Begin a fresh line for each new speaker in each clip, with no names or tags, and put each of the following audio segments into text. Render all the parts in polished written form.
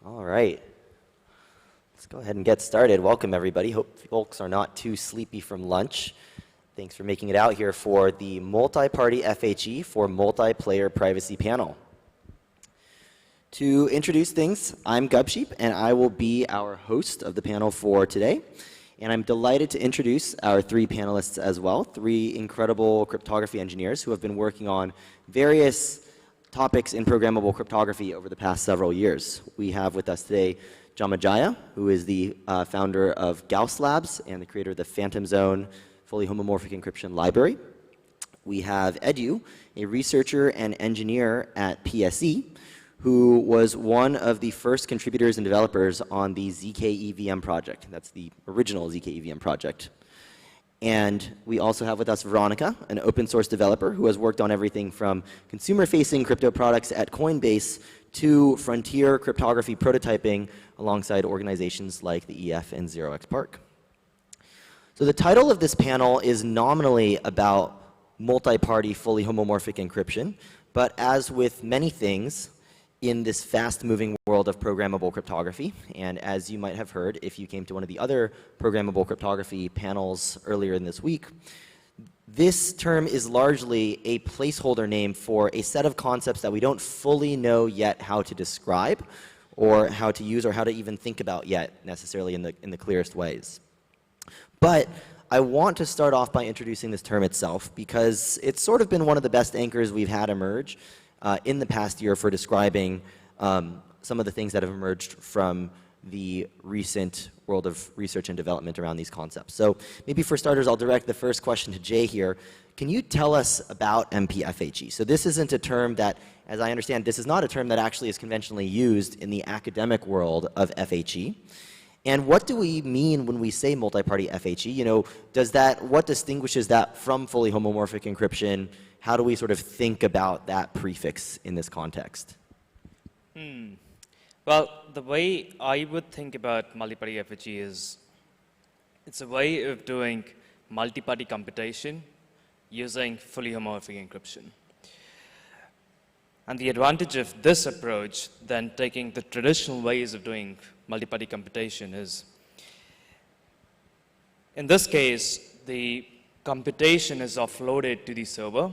All right. Let's go ahead and get started. Welcome, everybody. Hope folks are not too sleepy from lunch. Thanks for making it out here for the multi-party FHE for multiplayer privacy panel. To introduce things, I'm Gubsheep, and I will be our host of the panel for today. And I'm delighted to introduce our three panelists as well, three incredible cryptography engineers who have been working on various topics in programmable cryptography over the past several years. We have with us today Janmajaya, who is the founder of Gauss Labs and the creator of the Phantom Zone fully homomorphic encryption library. We have Edu, a researcher and engineer at PSE, who was one of the first contributors and developers on the ZKEVM project. That's the original ZKEVM project. And we also have with us Veronica, an open source developer who has worked on everything from consumer-facing crypto products at Coinbase to frontier cryptography prototyping alongside organizations like the EF and 0xPark. So the title of this panel is nominally about multi-party fully homomorphic encryption, but as with many things in this fast-moving world of programmable cryptography, and as you might have heard if you came to one of the other programmable cryptography panels earlier in this week, this term is largely a placeholder name for a set of concepts that we don't fully know yet how to describe or how to use or how to even think about yet necessarily in the clearest ways. But I want to start off by introducing this term itself because it's sort of been one of the best anchors we've had emerge in the past year for describing some of the things that have emerged from the recent world of research and development around these concepts. So maybe for starters, I'll direct the first question to Jay here. Can you tell us about MP-FHE? So this isn't a term that, as I understand, this is not a term that actually is conventionally used in the academic world of FHE. And what do we mean when we say multi-party FHE? You know, what distinguishes that from fully homomorphic encryption? How do we sort of think about that prefix in this context?
Well, the way I would think about multi-party FHE is it's a way of doing multi-party computation using fully homomorphic encryption. And the advantage of this approach than taking the traditional ways of doing multi-party computation is, in this case, the computation is offloaded to the server.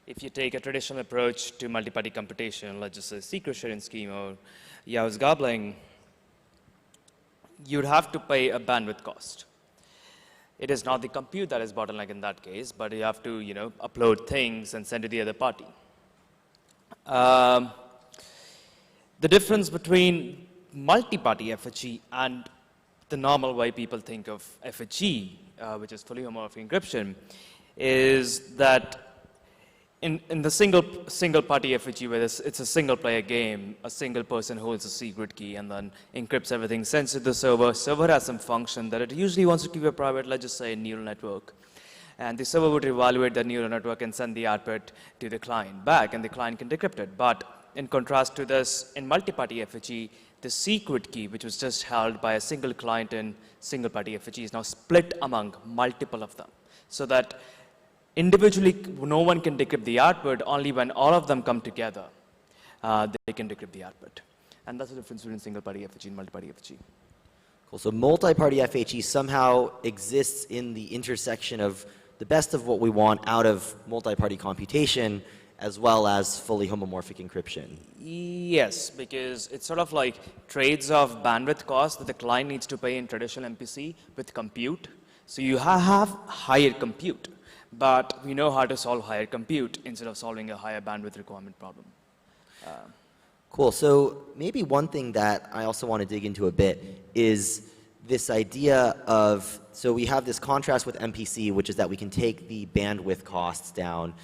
If you take a traditional approach to multi-party computation, let's just say secret sharing scheme or Yau's gobbling, you'd have to pay a bandwidth cost. It is not the compute that is bottleneck in that case, but you have to, upload things and send to the other party. The difference between multi-party FHE and the normal way people think of FHE, which is fully homomorphic encryption, is that in the single party FHE, where it's a single player game, a single person holds a secret key and then encrypts everything, sends it to the server. Server has some function that it usually wants to keep a private, let's just say a neural network. And the server would evaluate that neural network and send the output to the client back, and the client can decrypt it. But in contrast to this, in multi-party FHE, the secret key, which was just held by a single client in single-party FHE, is now split among multiple of them, so that individually no one can decrypt the output. Only when all of them come together, they can decrypt the output. And that's the difference between single-party FHE and multi-party FHE.
Cool. So multi-party FHE somehow exists in the intersection of the best of what we want out of multi-party computation as well as fully homomorphic encryption.
Yes, because it's sort of like trades off bandwidth cost that the client needs to pay in traditional MPC with compute. So you have higher compute, but we know how to solve higher compute instead of solving a higher bandwidth requirement problem.
Cool. So maybe one thing that I also want to dig into a bit is this idea of, so we have this contrast with MPC, which is that we can take the bandwidth costs down.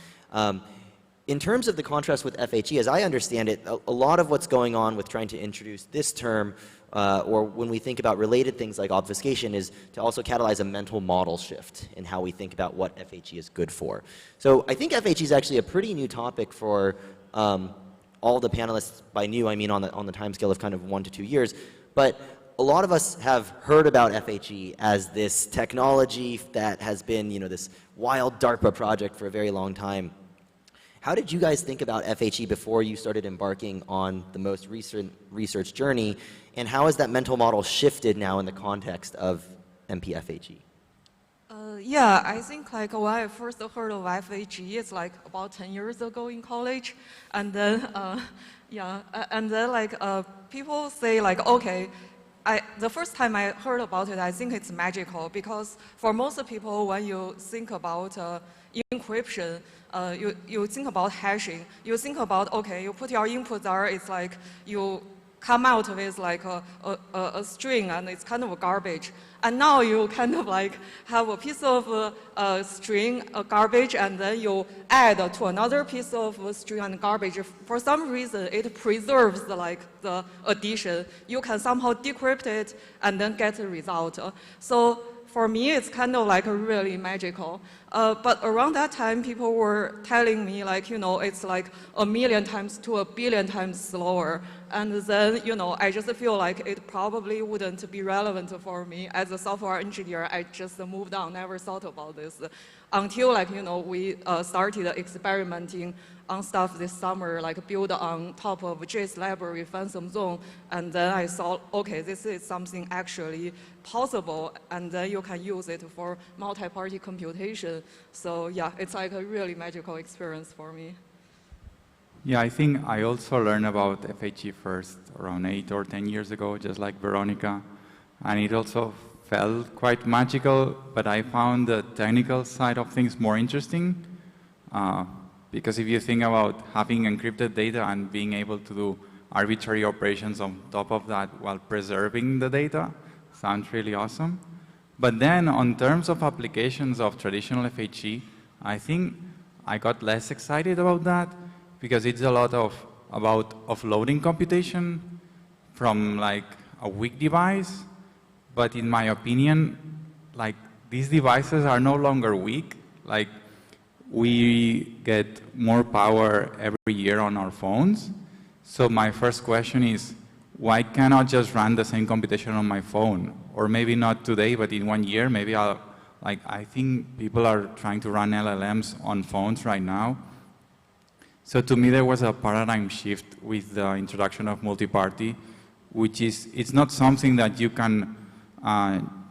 In terms of the contrast with FHE, as I understand it, a lot of what's going on with trying to introduce this term, or when we think about related things like obfuscation, is to also catalyze a mental model shift in how we think about what FHE is good for. So I think FHE is actually a pretty new topic for all the panelists. By new, I mean on the time scale of kind of 1 to 2 years. But a lot of us have heard about FHE as this technology that has been, this wild DARPA project for a very long time. How did you guys think about FHE before you started embarking on the most recent research journey, and how has that mental model shifted now in the context of MP-FHE?
Yeah, I think like when I first heard of FHE, it's like about 10 years ago in college, and then people say like, okay, the first time I heard about it, I think it's magical because for most people, when you think about encryption, you think about hashing. You think about, okay, you put your input there, it's like you come out with like a string and it's kind of garbage. And now you kind of like have a piece of string, garbage, and then you add to another piece of string and garbage. For some reason, it preserves like the addition. You can somehow decrypt it and then get a result. So for me, it's kind of like really magical. But around that time, people were telling me like, you know, it's like 1,000,000 times to 1,000,000,000 times slower. And then, you know, I just feel like it probably wouldn't be relevant for me. As a software engineer, I just moved on, never thought about this. Until like, you know, we started experimenting on stuff this summer, like build on top of JS library, Phantom Zone, and then I thought, okay, this is something actually possible, and then you can use it for multi-party computation. So yeah, it's like a really magical experience for me.
Yeah, I think I also learned about FHE first around 8 or 10 years ago, just like Veronica, and it also felt quite magical, but I found the technical side of things more interesting. Because if you think about having encrypted data and being able to do arbitrary operations on top of that while preserving the data, sounds really awesome. But then on terms of applications of traditional FHE, I think I got less excited about that because it's a lot about offloading computation from like a weak device. But in my opinion, like these devices are no longer weak. Like we get more power every year on our phones. So my first question is, why cannot just run the same computation on my phone? Or maybe not today, but in 1 year, maybe I think people are trying to run LLMs on phones right now. So to me, there was a paradigm shift with the introduction of multi-party, which is, it's not something that you can,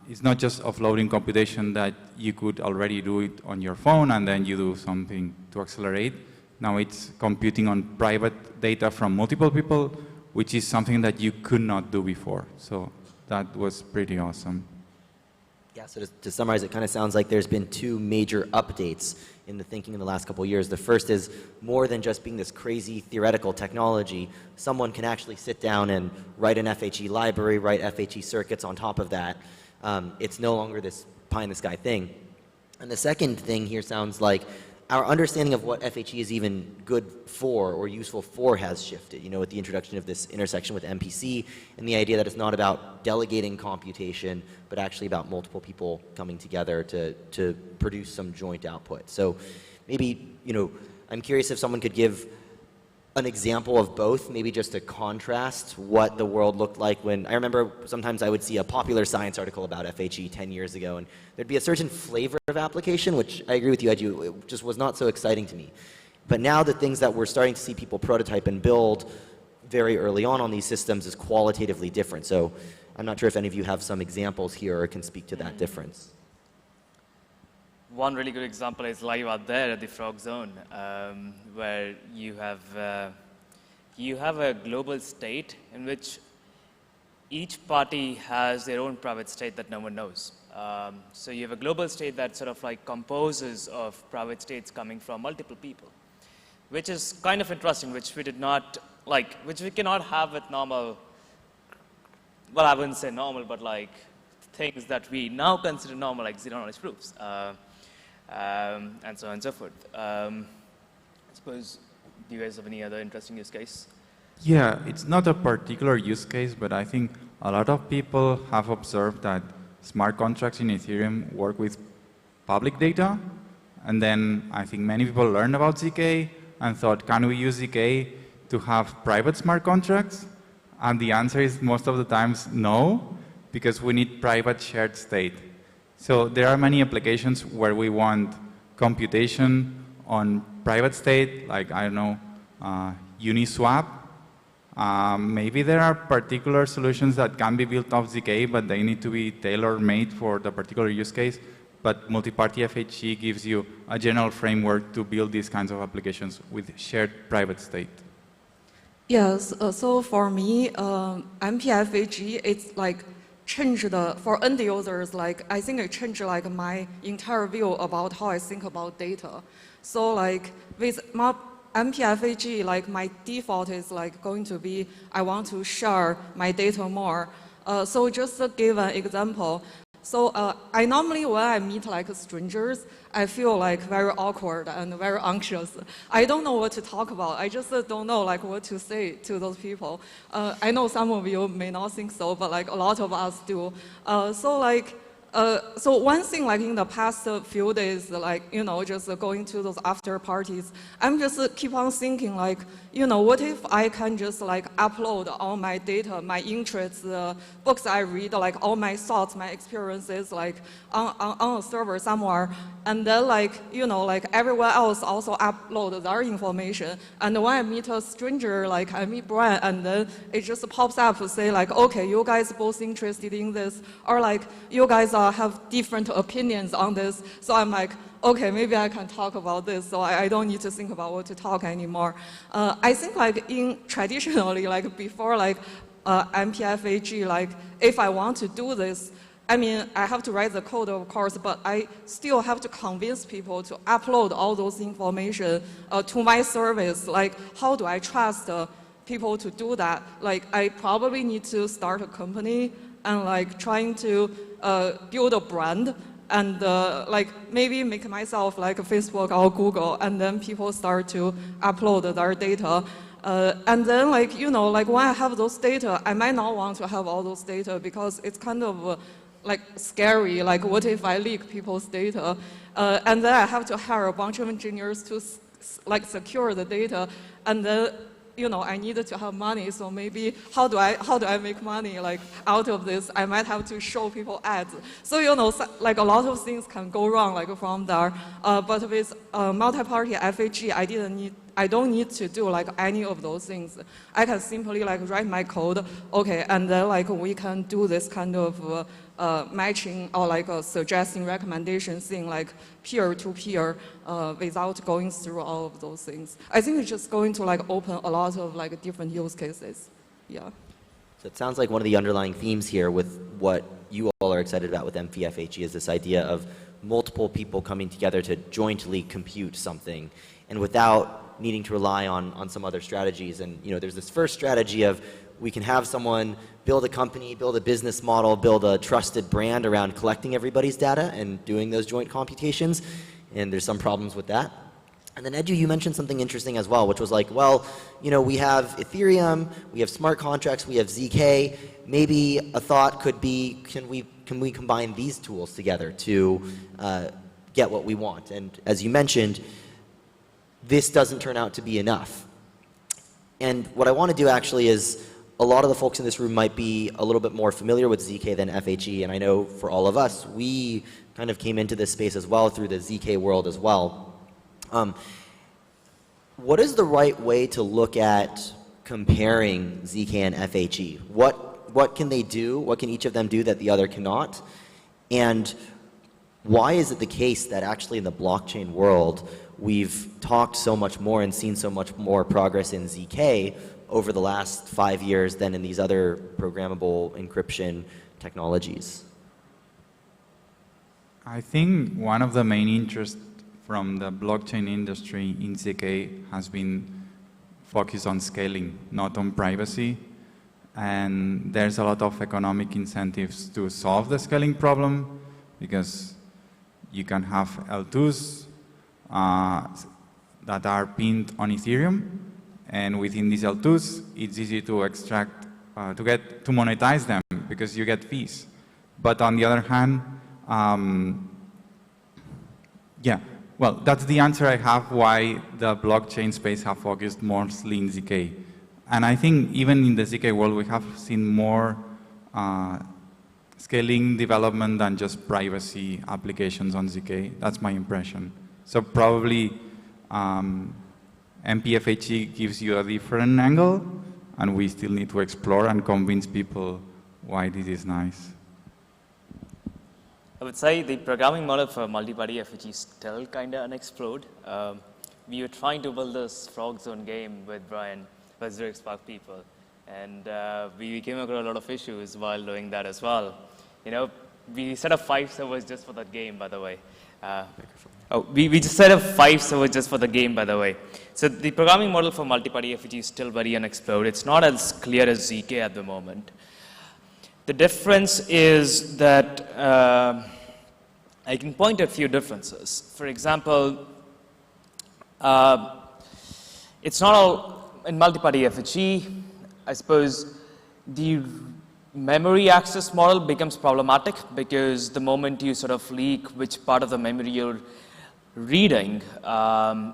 it's not just offloading computation that you could already do it on your phone and then you do something to accelerate. Now it's computing on private data from multiple people, which is something that you could not do before. So that was pretty awesome.
Yeah, so to summarize, it kind of sounds like there's been two major updates in the thinking in the last couple of years. The first is more than just being this crazy theoretical technology. Someone can actually sit down and write an FHE library, write FHE circuits on top of that. It's no longer this pie-in-the-sky thing. And the second thing here sounds like our understanding of what FHE is even good for or useful for has shifted, you know, with the introduction of this intersection with MPC and the idea that it's not about delegating computation, but actually about multiple people coming together to produce some joint output. So maybe, you know, I'm curious if someone could give an example of both, maybe just to contrast what the world looked like when, I remember sometimes I would see a popular science article about FHE 10 years ago, and there'd be a certain flavor of application, which I agree with you, Edu, it just was not so exciting to me. But now the things that we're starting to see people prototype and build very early on these systems is qualitatively different. So I'm not sure if any of you have some examples here or can speak to that difference.
One really good example is live out there at the Frog Zone, where you have a global state in which each party has their own private state that no one knows. So you have a global state that sort of like composes of private states coming from multiple people, which is kind of interesting, which we did not like, which we cannot have with normal, well, I wouldn't say normal, but like things that we now consider normal, like zero-knowledge proofs. And so on and so forth. I suppose, do you guys have any other interesting use case?
Yeah, it's not a particular use case, but I think a lot of people have observed that smart contracts in Ethereum work with public data. And then I think many people learned about ZK and thought, can we use ZK to have private smart contracts? And the answer is most of the times no, because we need private shared state. So there are many applications where we want computation on private state, like, I don't know, Uniswap. Maybe there are particular solutions that can be built off ZK, but they need to be tailor-made for the particular use case. But multi-party FHE gives you a general framework to build these kinds of applications with shared private state.
Yes, so for me, MP-FHE, it's like changed for end users, like I think it changed like my entire view about how I think about data. So like with MP-FHE, like my default is like going to be, I want to share my data more. So just to give an example, so I normally, when I meet like strangers, I feel like very awkward and very anxious. I don't know what to talk about. I just don't know like what to say to those people. I know some of you may not think so, but like a lot of us do. So one thing like in the past few days, like, you know, just going to those after parties, I'm just keep on thinking like, you know, what if I can just like upload all my data, my interests, books I read, like all my thoughts, my experiences, like on a server somewhere, and then like, you know, like everyone else also upload their information. And when I meet a stranger, like I meet Brian, and then it just pops up to say like, okay, you guys both interested in this, or like you guys have different opinions on this. So I'm like, okay, maybe I can talk about this, so I don't need to think about what to talk anymore. I think like in traditionally, like before like MP-FHE, like if I want to do this, I mean, I have to write the code, of course, but I still have to convince people to upload all those information to my service. Like, how do I trust people to do that? Like, I probably need to start a company and like trying to build a brand and like maybe make myself like Facebook or Google, and then people start to upload their data. And then like, you know, like when I have those data, I might not want to have all those data because it's kind of like scary, like what if I leak people's data? And then I have to hire a bunch of engineers to like secure the data, and then, you know, I needed to have money, so maybe how do I make money like out of this? I might have to show people ads. So, you know, like a lot of things can go wrong like from there. But with multi-party FHE, I don't need to do like any of those things. I can simply like write my code, okay, and then like we can do this kind of matching or like a suggesting recommendation thing like peer-to-peer without going through all of those things. I think it's just going to like open a lot of like different use cases. Yeah.
So it sounds like one of the underlying themes here with what you all are excited about with MP-FHE is this idea of multiple people coming together to jointly compute something, and without needing to rely on some other strategies. And you know, there's this first strategy of we can have someone build a company, build a business model, build a trusted brand around collecting everybody's data and doing those joint computations, and there's some problems with that. And then Edu, you mentioned something interesting as well, which was like, well, you know, we have Ethereum, we have smart contracts, we have ZK. Maybe a thought could be, can we combine these tools together to get what we want? And as you mentioned, this doesn't turn out to be enough. And what I want to do actually is, a lot of the folks in this room might be a little bit more familiar with ZK than FHE, and I know for all of us, we kind of came into this space as well through the ZK world as well. What is the right way to look at comparing ZK and FHE? What can they do? What can each of them do that the other cannot? And why is it the case that actually in the blockchain world, we've talked so much more and seen so much more progress in ZK over the last 5 years than in these other programmable encryption technologies?
I think one of the main interests from the blockchain industry in ZK has been focused on scaling, not on privacy. And there's a lot of economic incentives to solve the scaling problem, because you can have L2s that are pinned on Ethereum, and within these L2s, it's easy to extract, to monetize them because you get fees. But on the other hand, yeah, well, that's the answer I have why the blockchain space have focused mostly in ZK. And I think even in the ZK world, we have seen more scaling development than just privacy applications on ZK. That's my impression. So probably MP-FHE gives you a different angle, and we still need to explore and convince people why this is nice.
I would say the programming model for multi-party FHE is still kind of unexplored. We were trying to build this frog zone game with Brian, with Zurich Spark people, and we came across a lot of issues while doing that as well. You know, we set up 5 servers just for that game, by the way. We just set up 5 servers just for the game, by the way. So the programming model for multi-party FHE is still very unexplored. It's not as clear as ZK at the moment. The difference is that I can point at a few differences. For example, it's not all in multi-party FHE. I suppose the memory access model becomes problematic because the moment you sort of leak which part of the memory you're reading,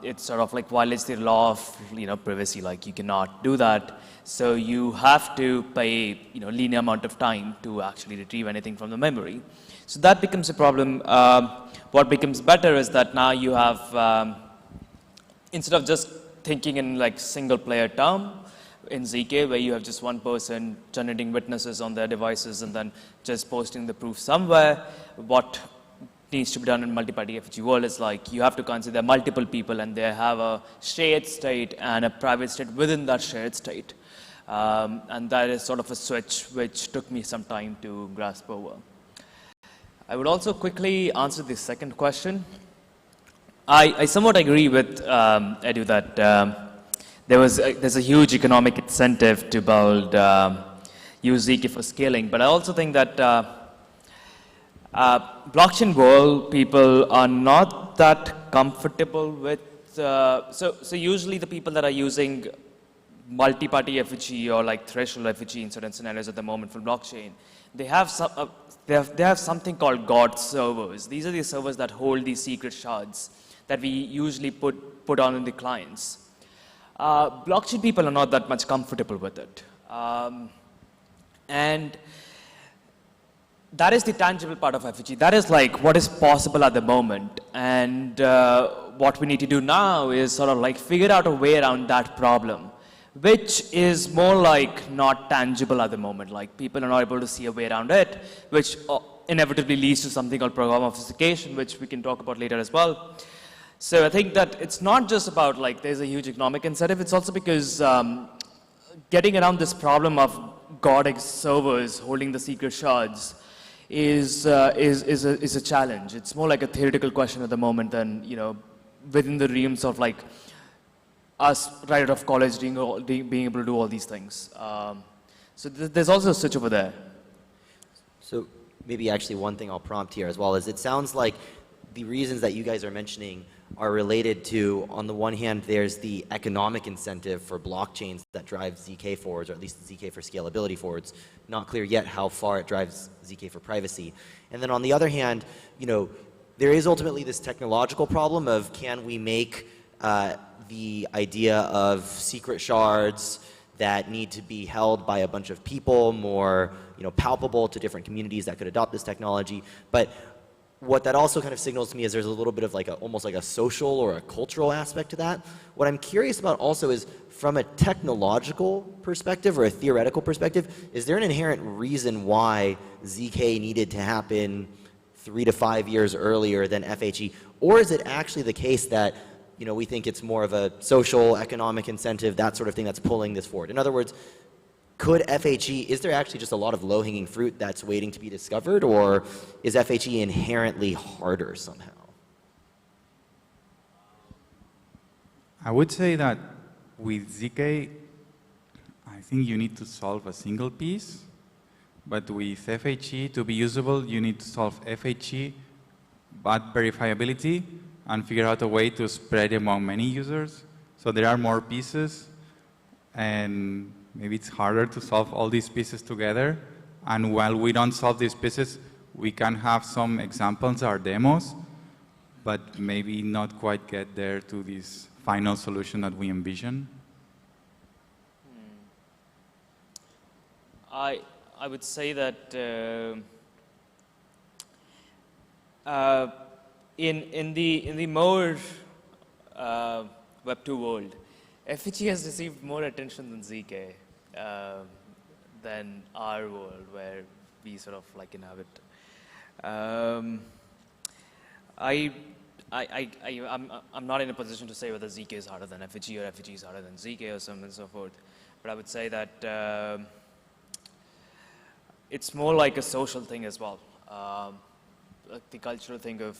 it sort of like violates the law of privacy. Like you cannot do that. So you have to pay linear amount of time to actually retrieve anything from the memory. So that becomes a problem. What becomes better is that now you have instead of just thinking in like single player term in ZK where you have just one person generating witnesses on their devices and then just posting the proof somewhere, what needs to be done in multi-party FHE world is like you have to consider multiple people and they have a shared state and a private state within that shared state. And that is sort of a switch which took me some time to grasp over. I would also quickly answer the second question. I somewhat agree with Edu that there's a huge economic incentive to build use ZK for scaling, but I also think that blockchain world people are not that comfortable with. So usually the people that are using multi-party FHE or like threshold FHE in certain scenarios at the moment for blockchain, they have something called God servers. These are the servers that hold these secret shards that we usually put on in the clients. Blockchain people are not that much comfortable with it. And that is the tangible part of FHE. That is like what is possible at the moment. And what we need to do now is sort of like figure out a way around that problem, which is more like not tangible at the moment. Like people are not able to see a way around it, which inevitably leads to something called program obfuscation, which we can talk about later as well. So I think that it's not just about like there's a huge economic incentive. It's also because getting around this problem of God servers holding the secret shards is a challenge. It's more like a theoretical question at the moment than within the realms of like us right out of college being able to do all these things. So there's also a switch over there.
So maybe actually one thing I'll prompt here as well is it sounds like the reasons that you guys are mentioning are related to, on the one hand, there's the economic incentive for blockchains that drive ZK forwards, or at least ZK for scalability forwards. Not clear yet how far it drives ZK for privacy. And then on the other hand, there is ultimately this technological problem of can we make the idea of secret shards that need to be held by a bunch of people more palpable to different communities that could adopt this technology. But what that also kind of signals to me is there's a little bit of like almost like a social or a cultural aspect to that. What I'm curious about also is from a technological perspective or a theoretical perspective, is there an inherent reason why ZK needed to happen 3 to 5 years earlier than FHE? Or is it actually the case that we think it's more of a social, economic incentive, that sort of thing that's pulling this forward? In other words, could FHE, is there actually just a lot of low-hanging fruit that's waiting to be discovered, or is FHE inherently harder somehow?
I would say that with ZK, I think you need to solve a single piece, but with FHE, to be usable, you need to solve FHE, but verifiability, and figure out a way to spread among many users. So there are more pieces, and maybe it's harder to solve all these pieces together. And while we don't solve these pieces, we can have some examples or demos, but maybe not quite get there to this final solution that we envision.
I would say that in the more Web 2 world, FHE has received more attention than ZK, than our world where we sort of like inhabit. I'm not in a position to say whether ZK is harder than FHE or FHE is harder than ZK or so on and so forth, but I would say that it's more like a social thing as well. Like the cultural thing of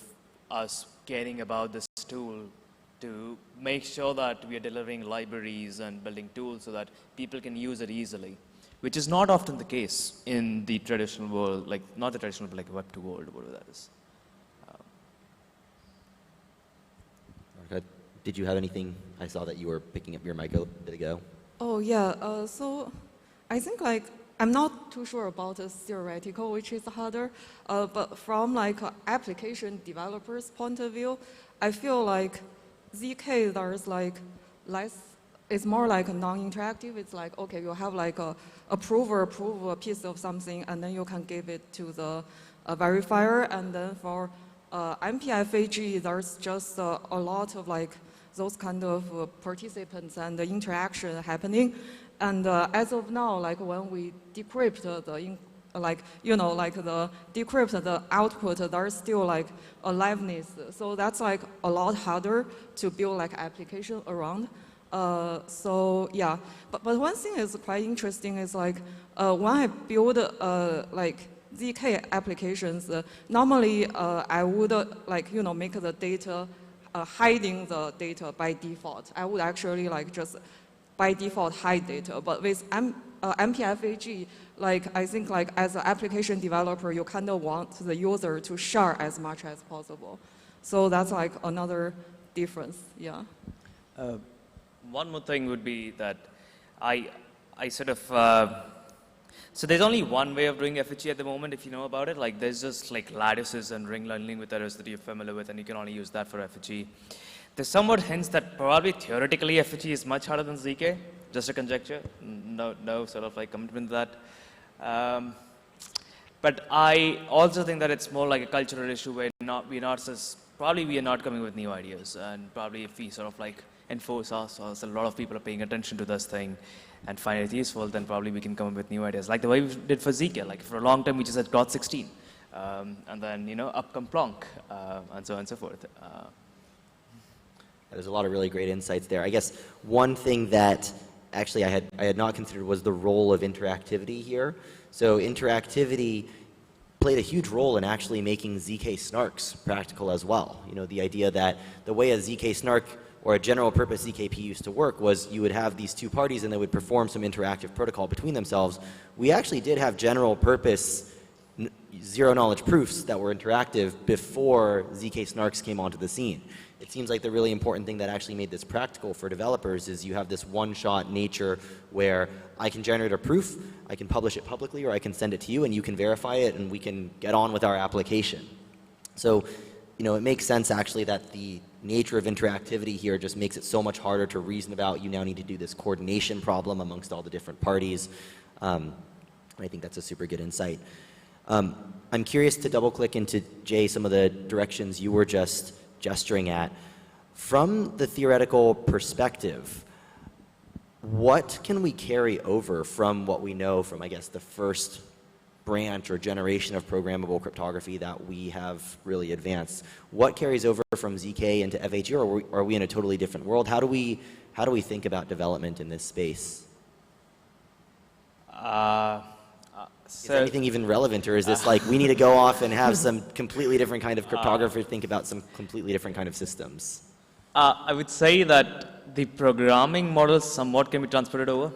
us caring about this tool to make sure that we are delivering libraries and building tools so that people can use it easily, which is not often the case in the traditional world, like not the traditional, but like Web 2 world, whatever that is.
Did you have anything? I saw that you were picking up your mic a bit ago.
Oh yeah, so I think like I'm not too sure about the theoretical, which is harder, but from like an application developer's point of view, I feel like ZK there's like less. It's more like non-interactive. It's like, okay, you have like a approve a piece of something, and then you can give it to the verifier, and then for MP-FHE, there's just a lot of like those kind of participants and the interaction happening. And as of now, like when we decrypt the decrypt the output, there's still like aliveness. So that's like a lot harder to build like application around. So yeah, but one thing is quite interesting is like when I build like ZK applications, normally I would make the data hiding the data by default. I would actually like just by default hide data. But with MP-FHE, like I think like as an application developer, you kind of want the user to share as much as possible. So that's like another difference. Yeah.
One more thing would be that I sort of so there's only one way of doing FHE at the moment, if you know about it. Like there's just like lattices and ring learning with errors that you're familiar with, and you can only use that for FHE. There's somewhat hints that probably theoretically FHE is much harder than ZK. Just a conjecture. No sort of like commitment to that. But I also think that it's more like a cultural issue where we are not coming with new ideas, and probably if we sort of like enforce ourselves, a lot of people are paying attention to this thing and find it useful, then probably we can come up with new ideas. Like the way we did for ZK, like for a long time we just had dot 16, and then, you know, up come Plonk, and so on and so forth.
There's a lot of really great insights there. I guess one thing that actually I had not considered was the role of interactivity here. So interactivity played a huge role in actually making ZK snarks practical as well. You know, the idea that the way a ZK snark or a general purpose ZKP used to work was you would have these two parties and they would perform some interactive protocol between themselves. We actually did have general purpose zero knowledge proofs that were interactive before ZK snarks came onto the scene. It seems like the really important thing that actually made this practical for developers is you have this one-shot nature where I can generate a proof, I can publish it publicly, or I can send it to you and you can verify it and we can get on with our application. So, you know, it makes sense actually that the nature of interactivity here just makes it so much harder to reason about. You now need to do this coordination problem amongst all the different parties. I think that's a super good insight. I'm curious to double click into, Jay, some of the directions you were just gesturing at. From the theoretical perspective, what can we carry over from what we know from, I guess, the first branch or generation of programmable cryptography that we have really advanced? What carries over from ZK into FHE, or are we in a totally different world? How do we think about development in this space? Is anything even relevant, or is this like we need to go off and have some completely different kind of cryptography, think about some completely different kind of systems?
I would say that the programming models somewhat can be transported over.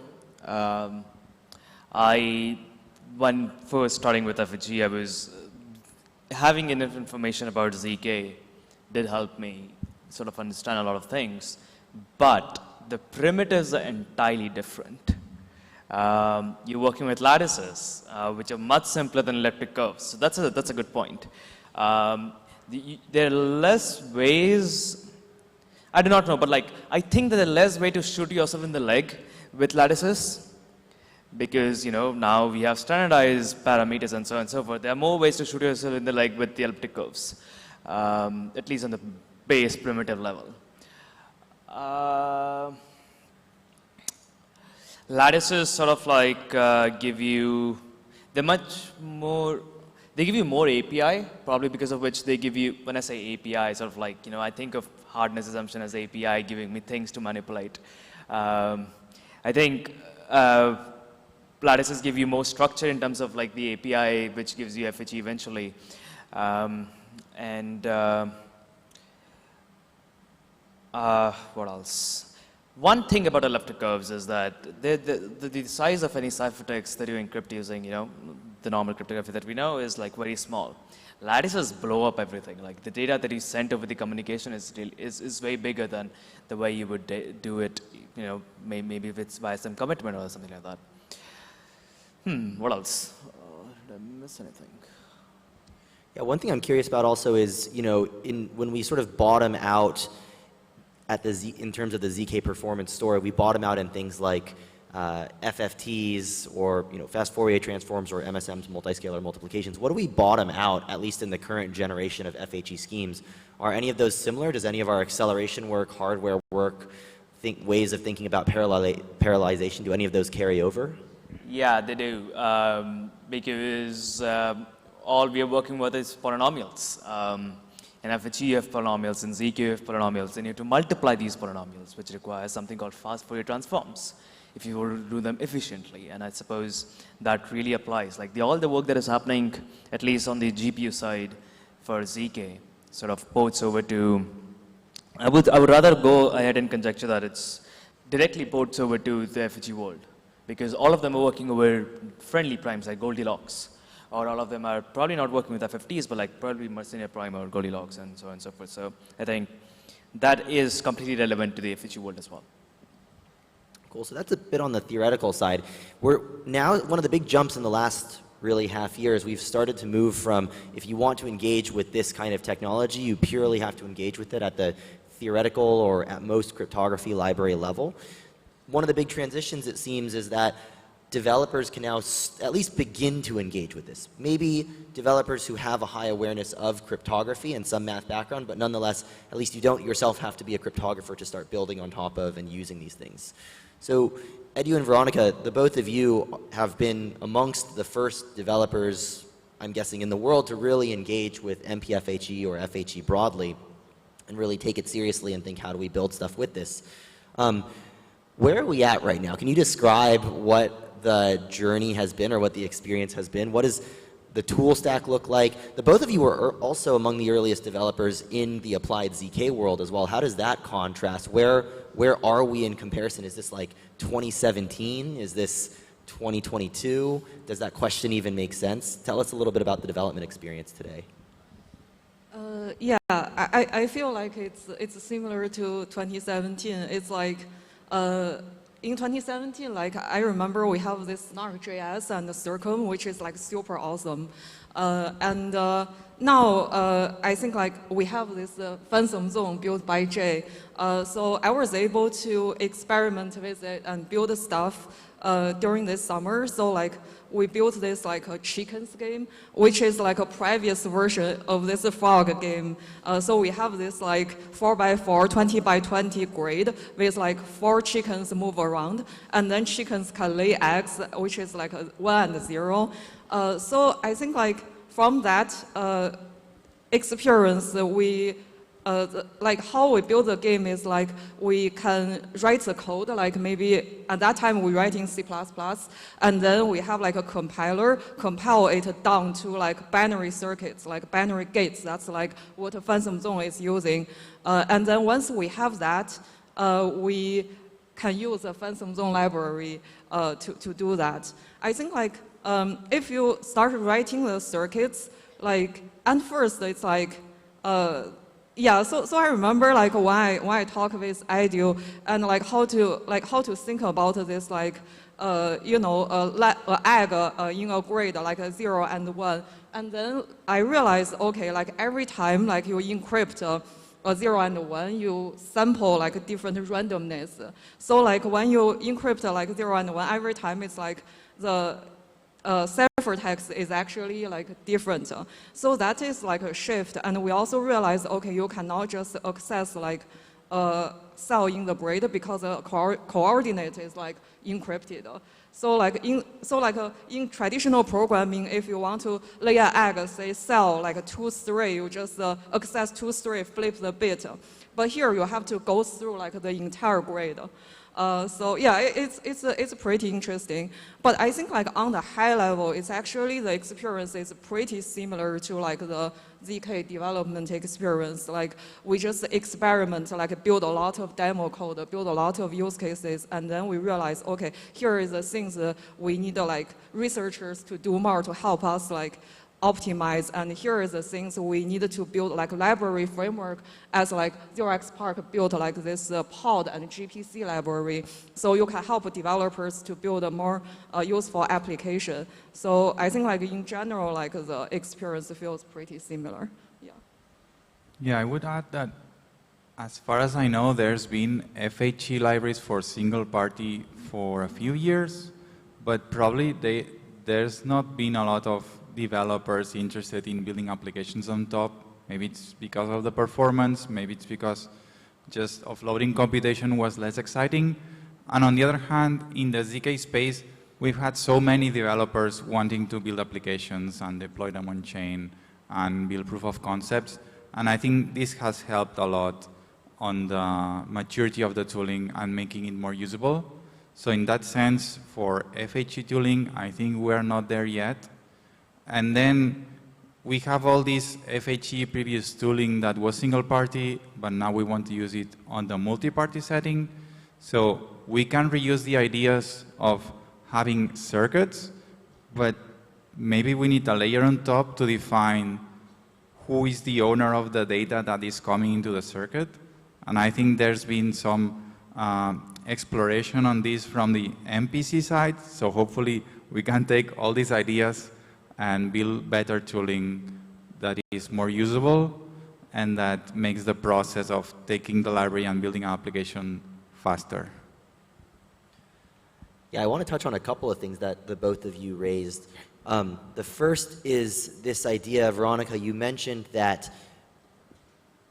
When first starting with FHE, I was having enough information about ZK did help me sort of understand a lot of things, but the primitives are entirely different. You're working with lattices, which are much simpler than elliptic curves. So that's a good point. There are less ways. I do not know, but like I think that there are less ways to shoot yourself in the leg with lattices, because now we have standardized parameters and so on and so forth. There are more ways to shoot yourself in the leg with the elliptic curves, at least on the base primitive level. Lattices sort of like they give you more API, probably because of which they give you, when I say API, sort of like, I think of hardness assumption as API giving me things to manipulate. I think lattices give you more structure in terms of like the API, which gives you FHE eventually. What else? One thing about elliptic curves is that the size of any ciphertext that you encrypt using, the normal cryptography that we know is like very small. Lattices blow up everything. Like the data that you sent over the communication is way bigger than the way you would do it, maybe if it's by some commitment or something like that. What else? Did I miss anything?
Yeah, one thing I'm curious about also is, when we sort of bottom out at in terms of the ZK performance story, we bottom out in things like FFTs or fast Fourier transforms or MSMs, multiscalar multiplications. What do we bottom out, at least in the current generation of FHE schemes? Are any of those similar? Does any of our acceleration work, hardware work, ways of thinking about parallelization, do any of those carry over?
Yeah, they do, because all we are working with is polynomials. In FHE you have polynomials, in ZK you have polynomials, and you have to multiply these polynomials, which requires something called fast Fourier transforms, if you want to do them efficiently. And I suppose that really applies. Like all the work that is happening, at least on the GPU side for ZK, sort of ports over to, I would rather go ahead and conjecture that it's directly ports over to the FHE world, because all of them are working over friendly primes like Goldilocks. Or all of them are probably not working with FFTs, but like probably Mercenary Prime or Goldilocks and so on and so forth. So I think that is completely relevant to the FHE world as well.
Cool, so that's a bit on the theoretical side. We're now, one of the big jumps in the last really half year is we've started to move from, if you want to engage with this kind of technology, you purely have to engage with it at the theoretical or at most cryptography library level. One of the big transitions, it seems, is that developers can now at least begin to engage with this. Maybe developers who have a high awareness of cryptography and some math background, but nonetheless, at least you don't yourself have to be a cryptographer to start building on top of and using these things. So, Edu and Veronica, the both of you have been amongst the first developers, I'm guessing, in the world to really engage with MP-FHE or FHE broadly and really take it seriously and think, how do we build stuff with this? Where are we at right now? Can you describe what the journey has been or what the experience has been? What does the tool stack look like? The both of you were also among the earliest developers in the applied ZK world as well. How does that contrast? Where are we in comparison? Is this like 2017? Is this 2022? Does that question even make sense? Tell us a little bit about the development experience today.
Yeah, I feel like it's similar to 2017. It's like in 2017, like I remember we have this Janmajaya and Circum, which is like super awesome. Now I think like we have this Phantom Zone built by Jay. So I was able to experiment with it and build stuff during this summer. So like we built this like a chickens game, which is like a previous version of this frog game. So we have this like 4x4, 20x20 grid with like 4 chickens move around, and then chickens can lay eggs, which is like a 1 and 0. So I think like from that experience, we like how we build the game is like we can write the code, like maybe at that time we write in C++, and then we have like a compiler, compile it down to like binary circuits, like binary gates. That's like what a Phantom Zone is using. And then once we have that, we can use the Phantom Zone library to do that. I think like if you start writing the circuits, like at first it's like, yeah, so I remember like when I talk with Edu and like how to think about this like you know an egg in a grid like a 0 and 1, and then I realized, okay, like every time like you encrypt a 0 and 1, you sample like a different randomness. So like when you encrypt like 0 and 1, every time it's like the ciphertext is actually like different. So that is like a shift, and we also realize, okay, you cannot just access like cell in the braid because the coordinate is like encrypted. So like in traditional programming, if you want to lay an egg, say cell like 2, 3, you just access 2, 3, flip the bit. But here you have to go through like the entire grid. So yeah, it's pretty interesting. But I think like on the high level, it's actually the experience is pretty similar to like the ZK development experience. Like we just experiment, like build a lot of demo code, build a lot of use cases, and then we realize, okay, here is the things that we need like researchers to do more to help us like optimize, and here is the things we needed to build like library framework as like 0xPark built like this pod and GPC library, so you can help developers to build a more useful application. So I think like in general, like the experience feels pretty similar. Yeah.
Yeah, I would add that as far as I know, there's been FHE libraries for single party for a few years, but probably there's not been a lot of developers interested in building applications on top. Maybe it's because of the performance, maybe it's because just offloading computation was less exciting. And on the other hand, in the ZK space, we've had so many developers wanting to build applications and deploy them on chain and build proof of concepts. And I think this has helped a lot on the maturity of the tooling and making it more usable. So in that sense, for FHE tooling, I think we're not there yet. And then we have all this FHE previous tooling that was single party, but now we want to use it on the multi-party setting. So we can reuse the ideas of having circuits, but maybe we need a layer on top to define who is the owner of the data that is coming into the circuit. And I think there's been some exploration on this from the MPC side. So hopefully we can take all these ideas and build better tooling that is more usable and that makes the process of taking the library and building an application faster.
Yeah, I want to touch on a couple of things that the both of you raised. The first is this idea, Veronica, you mentioned that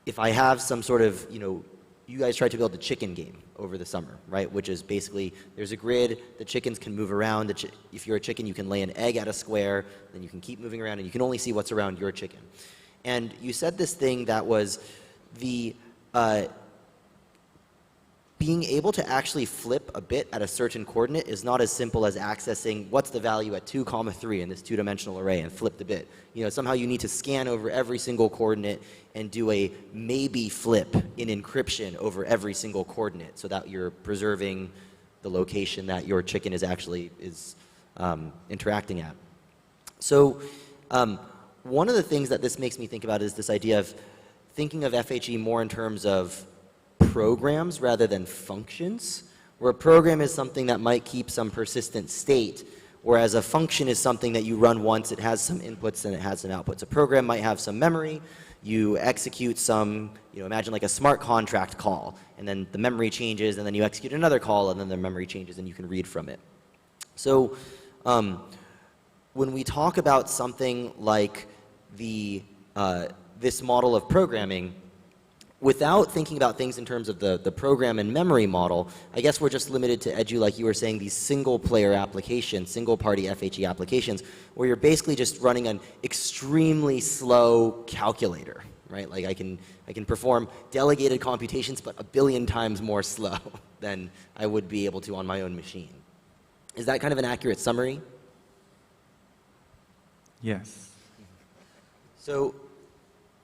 if I have some sort of, you guys tried to build a chicken game over the summer, right? Which is basically, there's a grid, the chickens can move around. If you're a chicken, you can lay an egg at a square, then you can keep moving around, and you can only see what's around your chicken. And you said this thing that was the being able to actually flip a bit at a certain coordinate is not as simple as accessing what's the value at 2, 3 in this two-dimensional array and flip the bit. Somehow you need to scan over every single coordinate and do a maybe flip in encryption over every single coordinate so that you're preserving the location that your chicken is actually interacting at. So one of the things that this makes me think about is this idea of thinking of FHE more in terms of programs rather than functions, where a program is something that might keep some persistent state, whereas a function is something that you run once, it has some inputs and it has some outputs. A program might have some memory, you execute some, imagine like a smart contract call, and then the memory changes, and then you execute another call, and then the memory changes, and you can read from it. So when we talk about something like this model of programming, without thinking about things in terms of the program and memory model, I guess we're just limited to Edu, like you were saying, these single-player applications, single-party FHE applications, where you're basically just running an extremely slow calculator, right? Like I can perform delegated computations, but 1 billion times more slow than I would be able to on my own machine. Is that kind of an accurate summary?
Yes.
So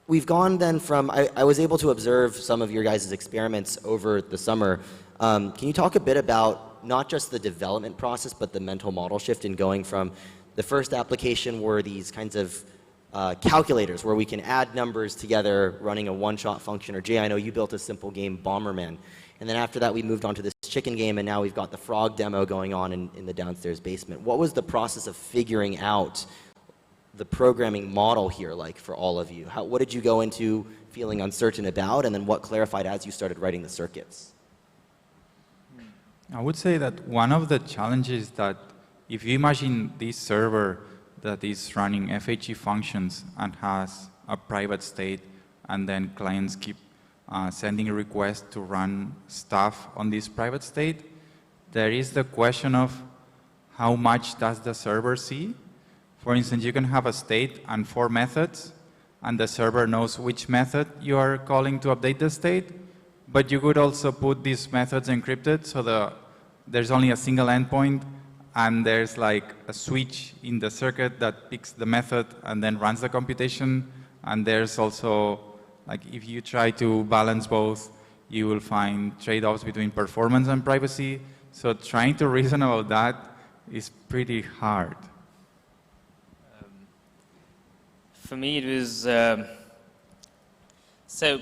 we've gone then from, I was able to observe some of your guys' experiments over the summer. Can you talk a bit about not just the development process, but the mental model shift in going from the first application were these kinds of calculators where we can add numbers together running a one-shot function, or Jay, I know you built a simple game, Bomberman. And then after that, we moved on to this chicken game, and now we've got the frog demo going on in the downstairs basement. What was the process of figuring out the programming model here like for all of you? What did you go into feeling uncertain about, and then what clarified as you started writing the circuits?
I would say that one of the challenges that if you imagine this server that is running FHE functions and has a private state, and then clients keep sending requests to run stuff on this private state, there is the question of how much does the server see? For instance, you can have a state and 4 methods, and the server knows which method you are calling to update the state, but you could also put these methods encrypted so there's only a single endpoint, and there's like a switch in the circuit that picks the method and then runs the computation. And there's also, like, if you try to balance both, you will find trade-offs between performance and privacy. So trying to reason about that is pretty hard.
For me, it was, so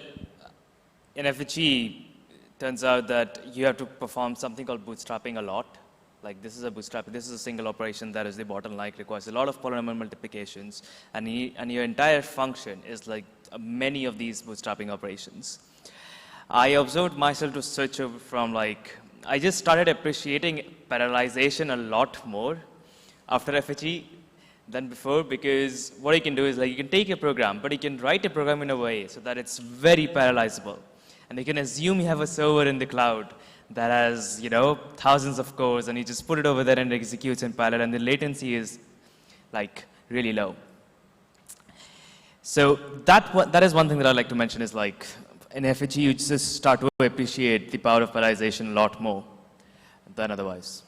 in FHE, turns out that you have to perform something called bootstrapping a lot. Like this is a bootstrap, this is a single operation that is the bottleneck, requires a lot of polynomial multiplications, and your entire function is like many of these bootstrapping operations. I observed myself to switch over from like, I just started appreciating parallelization a lot more after FHE than before, because what you can do is like you can take a program, but you can write a program in a way so that it's very parallelizable. And you can assume you have a server in the cloud that has, you know, thousands of cores, and you just put it over there and it executes in parallel, and the latency is like really low. So that is one thing that I'd like to mention is like in FHE you just start to appreciate the power of parallelization a lot more than otherwise.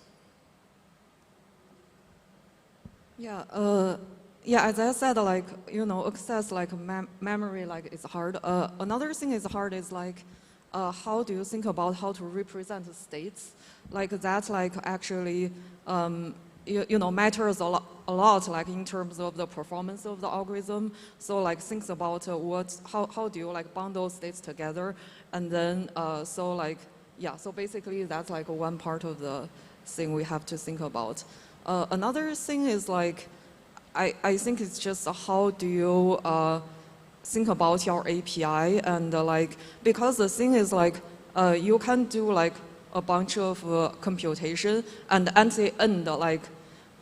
Yeah, yeah, as I said, like, you know, access like memory, like, is hard. Another thing is hard is like, how do you think about how to represent states? Like that, like, actually, you know, matters a lot, like, in terms of the performance of the algorithm. So, like, think about how do you, like, bundle states together? And then, so, like, yeah, so basically that's, like, one part of the thing we have to think about. Another thing is, like, I think it's just how do you think about your API, and like, because the thing is like, you can do like a bunch of computation, and at the end, like,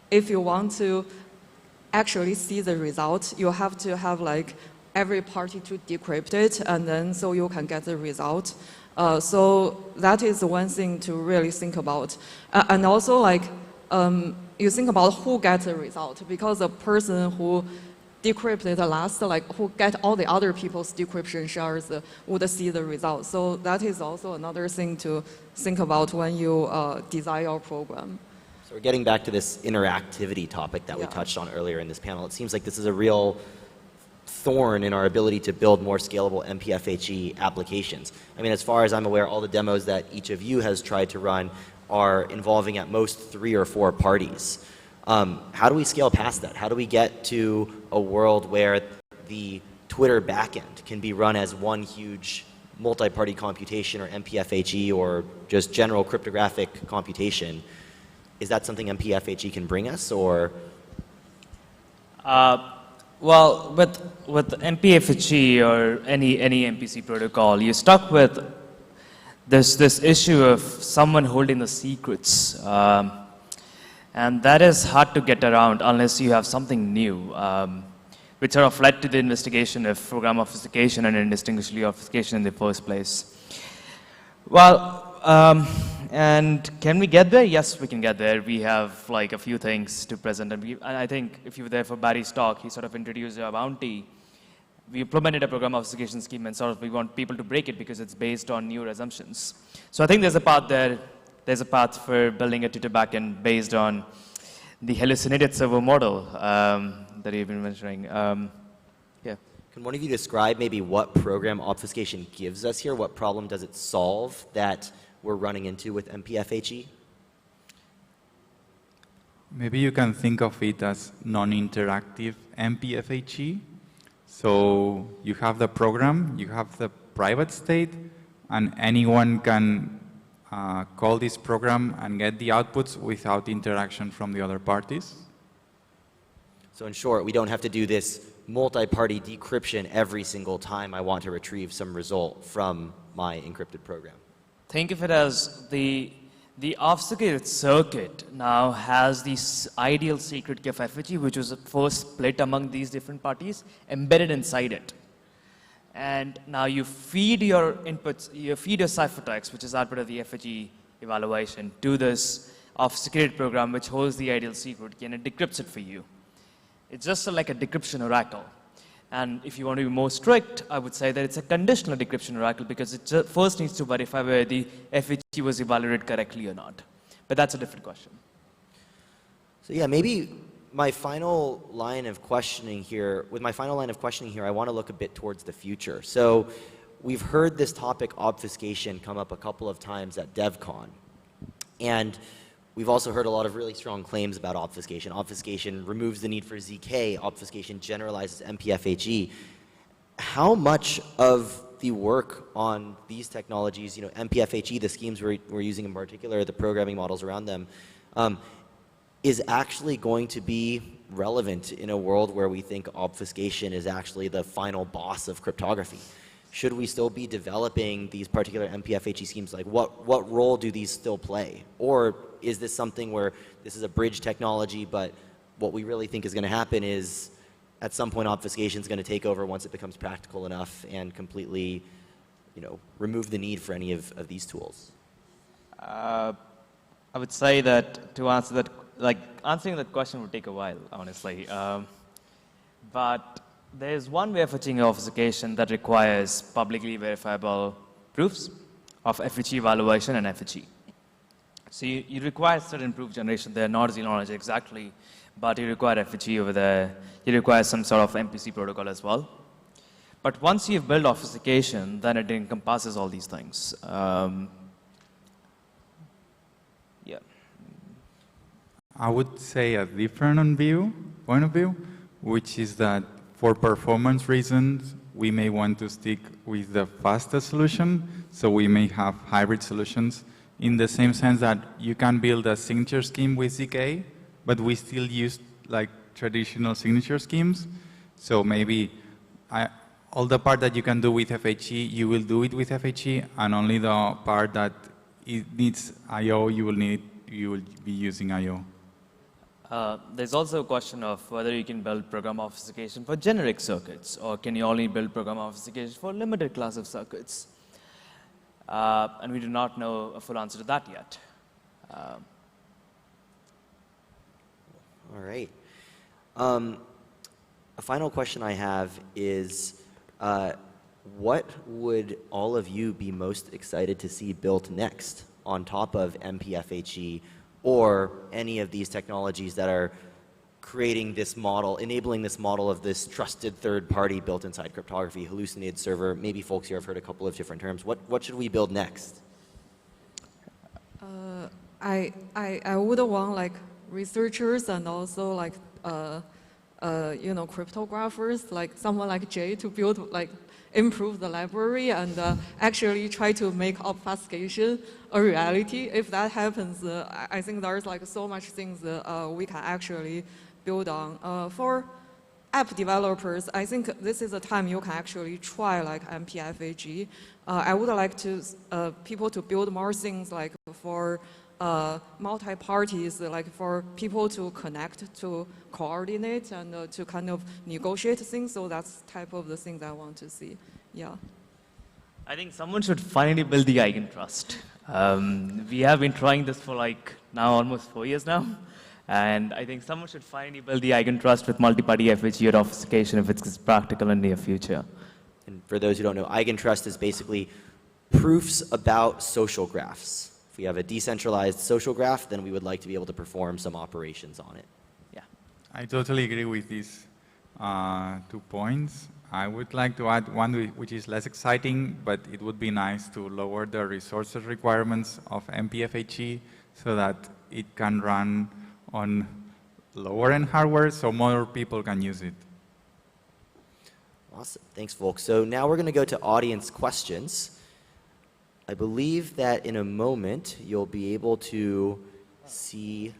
if you want to actually see the result, you have to have like every party to decrypt it, and then so you can get the result. So that is one thing to really think about. And also, like, you think about who gets the result, because the person who decrypted the last, like, who get all the other people's decryption shares would see the result. So that is also another thing to think about when you design your program.
So we're getting back to this interactivity topic that we touched on earlier in this panel. It seems like this is a real thorn in our ability to build more scalable MP-FHE applications. I mean, as far as I'm aware, all the demos that each of you has tried to run are involving at most 3 or 4 parties. How do we scale past that? How do we get to a world where the Twitter backend can be run as one huge multi-party computation, or MP-FHE, or just general cryptographic computation? Is that something MP-FHE can bring us, or?
Well, with MP-FHE or any MPC protocol, you're stuck with this issue of someone holding the secrets. And that is hard to get around unless you have something new, which sort of led to the investigation of program obfuscation and indistinguishable obfuscation in the first place. Well, and can we get there? Yes, we can get there. We have like a few things to present, and I think if you were there for Barry's talk, he sort of introduced a bounty. We implemented a program obfuscation scheme, and sort of we want people to break it because it's based on newer assumptions. So I think there's a path there. There's a path for building a Twitter backend based on the hallucinated server model that you've been mentioning. Yeah.
Can one of you describe maybe what program obfuscation gives us here? What problem does it solve that we're running into with MP-FHE?
Maybe you can think of it as non-interactive MP-FHE. So you have the program, you have the private state, and anyone can call this program and get the outputs without interaction from the other parties.
So in short, we don't have to do this multi-party decryption every single time I want to retrieve some result from my encrypted program.
Think of it as the obfuscated circuit now has this ideal secret key of FHE, which was first split among these different parties, embedded inside it. And now you feed your inputs, you feed your ciphertext, which is output of the FHE evaluation, to this obfuscated program which holds the ideal secret key and it decrypts it for you. It's just like a decryption oracle. And if you want to be more strict, I would say that it's a conditional decryption oracle because it first needs to verify whether the FHE was evaluated correctly or not. But that's a different question.
So yeah, maybe my final line of questioning here, I want to look a bit towards the future. So we've heard this topic obfuscation come up a couple of times at Devcon. And we've also heard a lot of really strong claims about obfuscation. Obfuscation removes the need for ZK. Obfuscation generalizes MP-FHE. How much of the work on these technologies, MP-FHE, the schemes we're using in particular, the programming models around them, is actually going to be relevant in a world where we think obfuscation is actually the final boss of cryptography? Should we still be developing these particular MP-FHE schemes? Like what role do these still play? Or is this something where this is a bridge technology, but what we really think is going to happen is at some point obfuscation is going to take over once it becomes practical enough and completely remove the need for any of these tools?
I would say that to answer that, answering that question would take a while, honestly. But there's one way of achieving obfuscation that requires publicly verifiable proofs of FHE evaluation and FHE. So you require certain proof generation there, not zero knowledge exactly, but you require FHE over there. You require some sort of MPC protocol as well. But once you've built obfuscation, then it encompasses all these things. Yeah.
I would say a different point of view, which is that for performance reasons, we may want to stick with the fastest solution, so we may have hybrid solutions in the same sense that you can build a signature scheme with ZK, but we still use traditional signature schemes. So maybe all the part that you can do with FHE, you will do it with FHE, and only the part that it needs I/O, you will be using I/O.
There's also a question of whether you can build program obfuscation for generic circuits, or can you only build program obfuscation for a limited class of circuits? And we do not know a full answer to that yet.
All right. A final question I have is, what would all of you be most excited to see built next on top of MP-FHE or any of these technologies that are creating this model, enabling this model of this trusted third party built inside cryptography, hallucinated server? Maybe folks here have heard a couple of different terms. What should we build next?
I would want researchers and also cryptographers, someone like Jay, to build improve the library and actually try to make obfuscation a reality. If that happens, I think there's so much things we can actually build on. For app developers, I think this is a time you can actually try MP-FHE. I would like to people to build more things for multi-parties, for people to connect, to coordinate, and to kind of negotiate things. So that's type of the things I want to see. Yeah.
I think someone should finally build the eigentrust. We have been trying this for now almost 4 years now. And I think someone should finally build the eigentrust with multi-party FHE or obfuscation if it's practical in the near future.
And for those who don't know, eigentrust is basically proofs about social graphs. If we have a decentralized social graph, then we would like to be able to perform some operations on it.
Yeah.
I totally agree with these 2 points. I would like to add one which is less exciting, but it would be nice to lower the resources requirements of MP-FHE so that it can run on lower-end hardware so more people can use it.
Awesome. Thanks, folks. So now we're going to go to audience questions. I believe that in a moment you'll be able to see.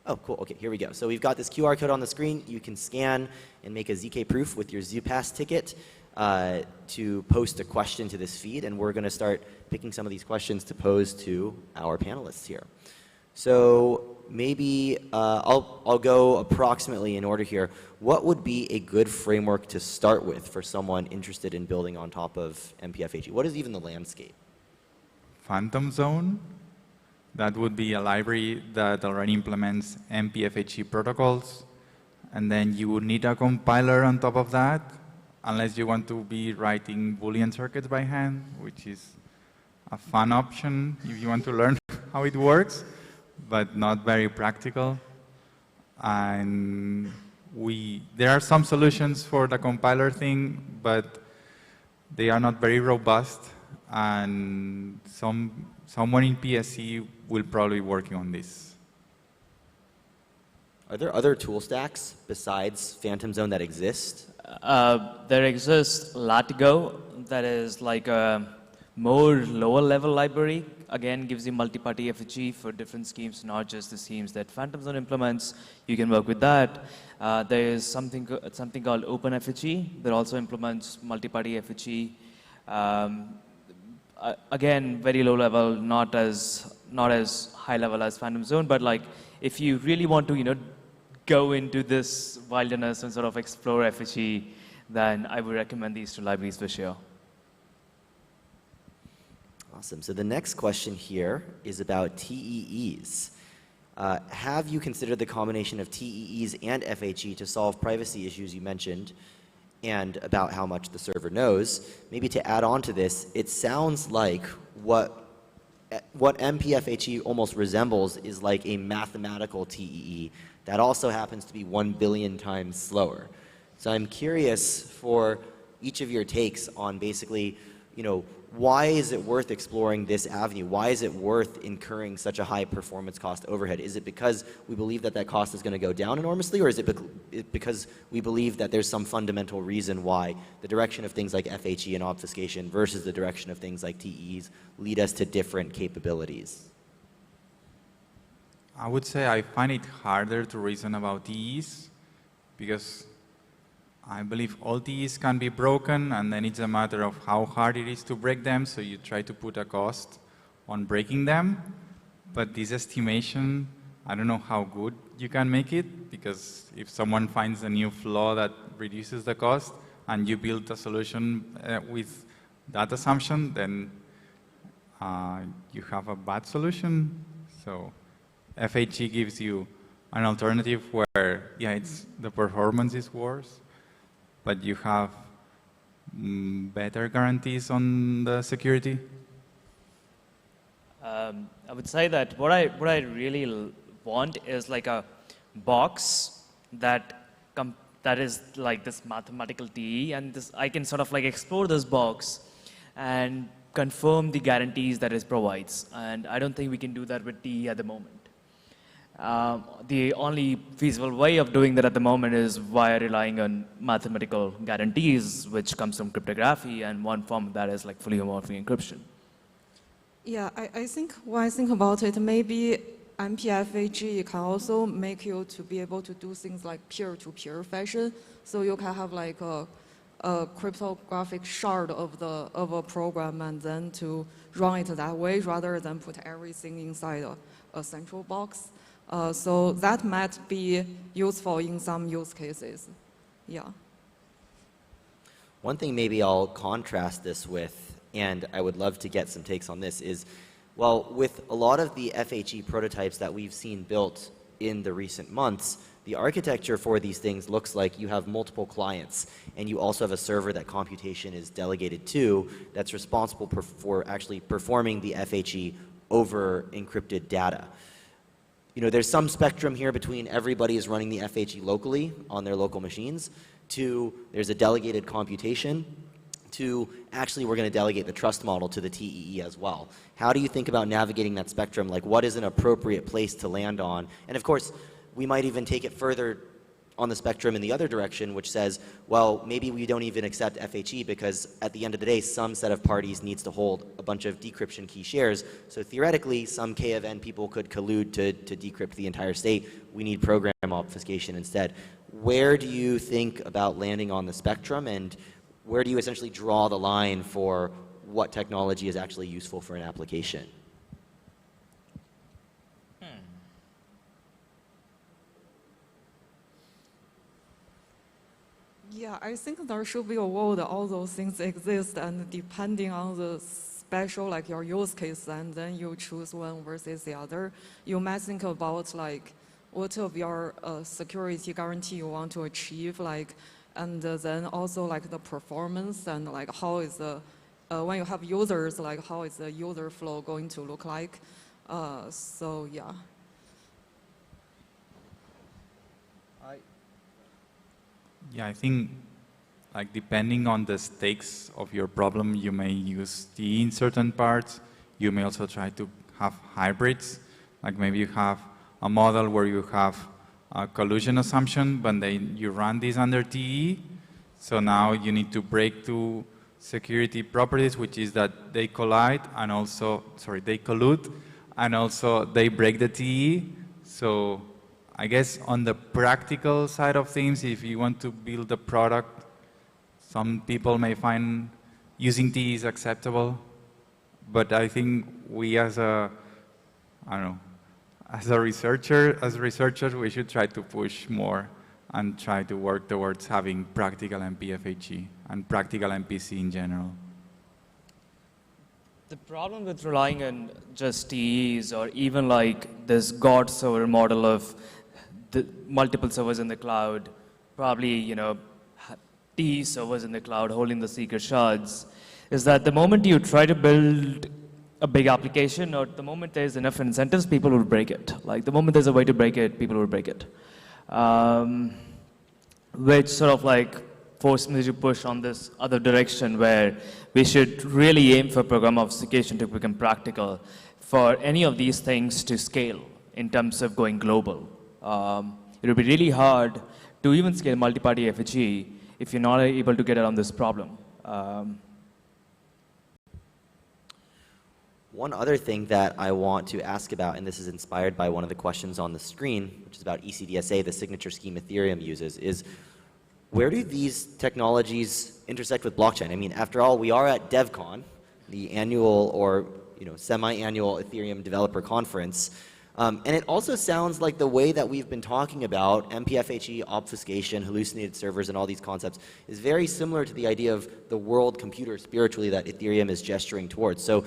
Oh, cool. Okay, here we go. So we've got this QR code on the screen. You can scan and make a ZK proof with your ZooPass ticket to post a question to this feed, and we're going to start picking some of these questions to pose to our panelists here. So maybe I'll go approximately in order here. What would be a good framework to start with for someone interested in building on top of MP-FHE? What is even the landscape?
Phantom Zone. That would be a library that already implements MP-FHE protocols. And then you would need a compiler on top of that, unless you want to be writing Boolean circuits by hand, which is a fun option if you want to learn how it works, but not very practical. And there are some solutions for the compiler thing, but they are not very robust. And someone in PSE will probably be working on this.
Are there other tool stacks besides Phantom Zone that exist?
There exists Latigo, that is like a more lower level library. Again, gives you multi-party FHE for different schemes, not just the schemes that Phantom Zone implements. You can work with that. There is something called OpenFHE that also implements multi-party FHE. Again, very low level, not as high level as Phantom Zone, but like if you really want to, go into this wilderness and sort of explore FHE, then I would recommend these two libraries for sure.
Awesome. So the next question here is about TEEs. Have you considered the combination of TEEs and FHE to solve privacy issues you mentioned, and about how much the server knows? Maybe to add on to this, it sounds like what MP-FHE almost resembles is like a mathematical TEE that also happens to be 1 billion times slower. So I'm curious for each of your takes on basically, why is it worth exploring this avenue? Why is it worth incurring such a high performance cost overhead? Is it because we believe that that cost is going to go down enormously, or is it because we believe that there's some fundamental reason why the direction of things like FHE and obfuscation versus the direction of things like TEs lead us to different capabilities?
I would say I find it harder to reason about TEs because I believe all TEs can be broken, and then it's a matter of how hard it is to break them, so you try to put a cost on breaking them. But this estimation, I don't know how good you can make it, because if someone finds a new flaw that reduces the cost, and you build a solution with that assumption, then you have a bad solution. So FHE gives you an alternative where, yeah, the performance is worse, but you have better guarantees on the security?
I would say that what I really want is like a box that is like this mathematical TE, and I can sort of like explore this box and confirm the guarantees that it provides. And I don't think we can do that with TE at the moment. The only feasible way of doing that at the moment is via relying on mathematical guarantees, which comes from cryptography, and one form of that is like fully homomorphic encryption.
Yeah, I think when I think about it, maybe MP-FHE can also make you to be able to do things like peer-to-peer fashion. So you can have like a cryptographic shard of a program and then to run it that way rather than put everything inside a central box. So that might be useful in some use cases. Yeah.
One thing maybe I'll contrast this with, and I would love to get some takes on this, is, well, with a lot of the FHE prototypes that we've seen built in the recent months, the architecture for these things looks like you have multiple clients, and you also have a server that computation is delegated to that's responsible for actually performing the FHE over encrypted data. There's some spectrum here between everybody is running the FHE locally on their local machines, to there's a delegated computation, to actually we're going to delegate the trust model to the TEE as well. How do you think about navigating that spectrum? Like, what is an appropriate place to land on? And of course, we might even take it further on the spectrum in the other direction, which says, well, maybe we don't even accept FHE because at the end of the day, some set of parties needs to hold a bunch of decryption key shares. So theoretically, some K of N people could collude to decrypt the entire state. We need program obfuscation instead. Where do you think about landing on the spectrum, and where do you essentially draw the line for what technology is actually useful for an application?
Yeah, I think there should be a world all those things exist, and depending on the special, like your use case, and then you choose one versus the other. You might think about like what of your security guarantee you want to achieve, like, and then also like the performance and like how is the when you have users, like how is the user flow going to look like? So yeah.
Yeah, I think like depending on the stakes of your problem, you may use T in certain parts. You may also try to have hybrids, like maybe you have a model where you have a collusion assumption, but then you run this under TE. So now you need to break two security properties, which is that they collide and also, sorry, they collude, and also they break the TE. So I guess on the practical side of things, if you want to build a product, some people may find using TE is acceptable. But I think we as a, I don't know, as researchers, we should try to push more and try to work towards having practical MP-FHE and practical MPC in general.
The problem with relying on just TEs or even like this God server model of the multiple servers in the cloud, probably, you know, TE servers in the cloud holding the secret shards, is that the moment you try to build a big application or the moment there's enough incentives, people will break it. Like the moment there's a way to break it, people will break it. Which sort of like forced me to push on this other direction where we should really aim for program obfuscation to become practical for any of these things to scale in terms of going global. It would be really hard to even scale multi-party FHE if you're not able to get around this problem.
One other thing that I want to ask about, and this is inspired by one of the questions on the screen, which is about ECDSA, the signature scheme Ethereum uses, is where do these technologies intersect with blockchain? I mean, after all, we are at Devcon, the annual or semi-annual Ethereum developer conference. And it also sounds like the way that we've been talking about MP-FHE, obfuscation, hallucinated servers, and all these concepts is very similar to the idea of the world computer spiritually that Ethereum is gesturing towards. So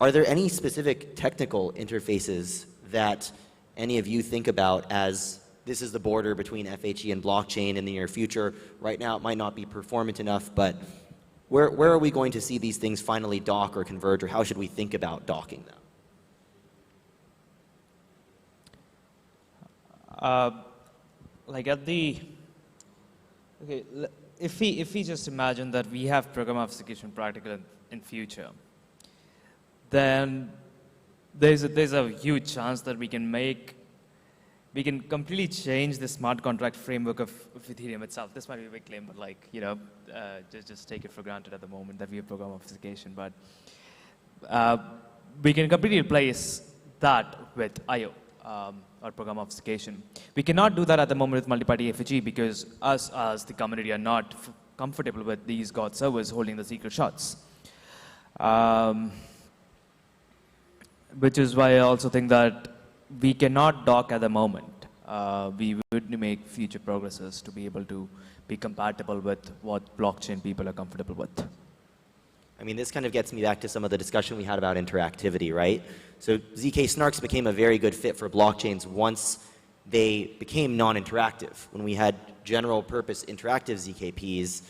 are there any specific technical interfaces that any of you think about as this is the border between FHE and blockchain in the near future? Right now it might not be performant enough, but where are we going to see these things finally dock or converge, or how should we think about docking them?
Like at the, okay, if we just imagine that we have program obfuscation practical in future, then there's a huge chance that we can completely change the smart contract framework of Ethereum itself. This might be a big claim, but like, just take it for granted at the moment that we have program obfuscation. But we can completely replace that with IO. Or program obfuscation. We cannot do that at the moment with multi-party FHE because us as the community are not comfortable with these God servers holding the secret shots. Which is why I also think that we cannot dock at the moment. We would make future progresses to be able to be compatible with what blockchain people are comfortable with.
I mean, this kind of gets me back to some of the discussion we had about interactivity, right? So ZK snarks became a very good fit for blockchains once they became non-interactive. When we had general purpose interactive ZKPs,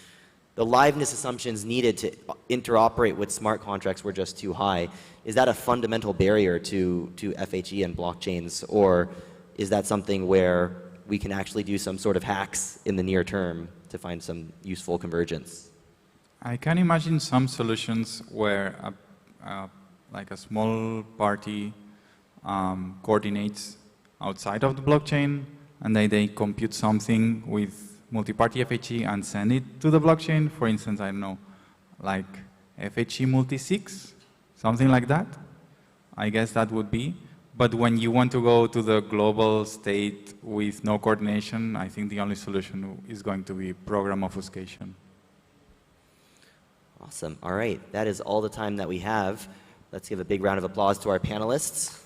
the liveness assumptions needed to interoperate with smart contracts were just too high. Is that a fundamental barrier to FHE and blockchains, or is that something where we can actually do some sort of hacks in the near term to find some useful convergence?
I can imagine some solutions where like a small party coordinates outside of the blockchain, and they compute something with multi-party FHE and send it to the blockchain. For instance, I don't know, like FHE multi-sig, something like that. I guess that would be. But when you want to go to the global state with no coordination, I think the only solution is going to be program obfuscation.
Awesome. All right. That is all the time that we have. Let's give a big round of applause to our panelists.